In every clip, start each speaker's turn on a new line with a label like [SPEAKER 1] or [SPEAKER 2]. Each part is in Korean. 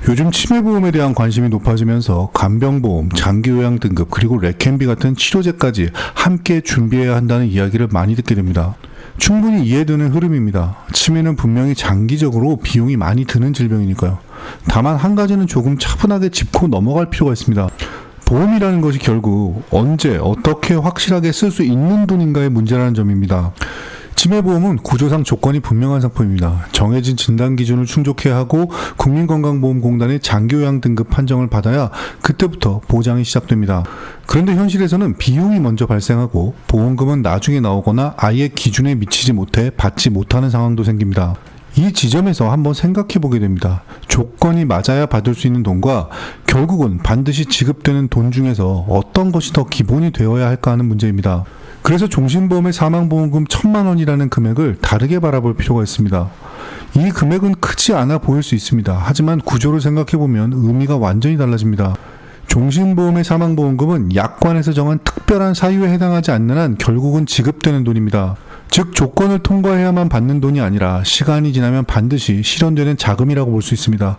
[SPEAKER 1] 요즘 치매보험에 대한 관심이 높아지면서 간병보험, 장기요양 등급, 그리고 레캔비 같은 치료제까지 함께 준비해야 한다는 이야기를 많이 듣게 됩니다. 충분히 이해되는 흐름입니다. 치매는 분명히 장기적으로 비용이 많이 드는 질병이니까요. 다만 한 가지는 조금 차분하게 짚고 넘어갈 필요가 있습니다. 보험이라는 것이 결국 언제 어떻게 확실하게 쓸 수 있는 돈인가의 문제라는 점입니다. 치매보험은 구조상 조건이 분명한 상품입니다. 정해진 진단 기준을 충족해야 하고 국민건강보험공단의 장기요양 등급 판정을 받아야 그때부터 보장이 시작됩니다. 그런데 현실에서는 비용이 먼저 발생하고 보험금은 나중에 나오거나 아예 기준에 미치지 못해 받지 못하는 상황도 생깁니다. 이 지점에서 한번 생각해 보게 됩니다. 조건이 맞아야 받을 수 있는 돈과 결국은 반드시 지급되는 돈 중에서 어떤 것이 더 기본이 되어야 할까 하는 문제입니다. 그래서 종신보험의 사망보험금 1,000만 원이라는 금액을 다르게 바라볼 필요가 있습니다. 이 금액은 크지 않아 보일 수 있습니다. 하지만 구조를 생각해보면 의미가 완전히 달라집니다. 종신보험의 사망보험금은 약관에서 정한 특별한 사유에 해당하지 않는 한 결국은 지급되는 돈입니다. 즉 조건을 통과해야만 받는 돈이 아니라 시간이 지나면 반드시 실현되는 자금이라고 볼 수 있습니다.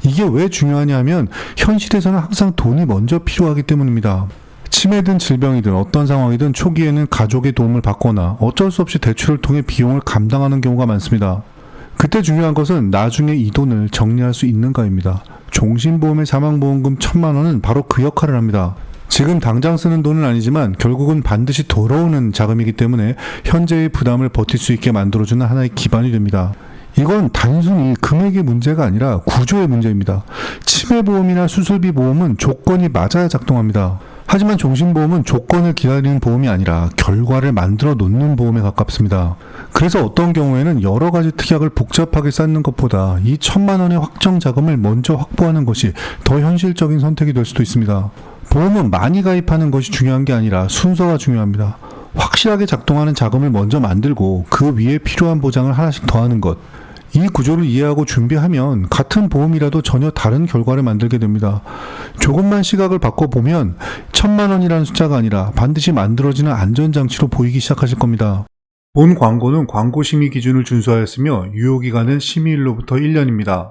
[SPEAKER 1] 이게 왜 중요하냐 하면 현실에서는 항상 돈이 먼저 필요하기 때문입니다. 치매든 질병이든 어떤 상황이든 초기에는 가족의 도움을 받거나 어쩔 수 없이 대출을 통해 비용을 감당하는 경우가 많습니다. 그때 중요한 것은 나중에 이 돈을 정리할 수 있는가입니다. 종신보험의 사망보험금 1,000만 원은 바로 그 역할을 합니다. 지금 당장 쓰는 돈은 아니지만 결국은 반드시 돌아오는 자금이기 때문에 현재의 부담을 버틸 수 있게 만들어주는 하나의 기반이 됩니다. 이건 단순히 금액의 문제가 아니라 구조의 문제입니다. 치매보험이나 수술비 보험은 조건이 맞아야 작동합니다. 하지만 종신보험은 조건을 기다리는 보험이 아니라 결과를 만들어 놓는 보험에 가깝습니다. 그래서 어떤 경우에는 여러 가지 특약을 복잡하게 쌓는 것보다 이 1,000만 원의 확정 자금을 먼저 확보하는 것이 더 현실적인 선택이 될 수도 있습니다. 보험은 많이 가입하는 것이 중요한 게 아니라 순서가 중요합니다. 확실하게 작동하는 자금을 먼저 만들고 그 위에 필요한 보장을 하나씩 더하는 것. 이 구조를 이해하고 준비하면 같은 보험이라도 전혀 다른 결과를 만들게 됩니다. 조금만 시각을 바꿔보면 1,000만 원이라는 숫자가 아니라 반드시 만들어지는 안전장치로 보이기 시작하실 겁니다. 본 광고는 광고 심의 기준을 준수하였으며 유효기간은 심의일로부터 1년입니다.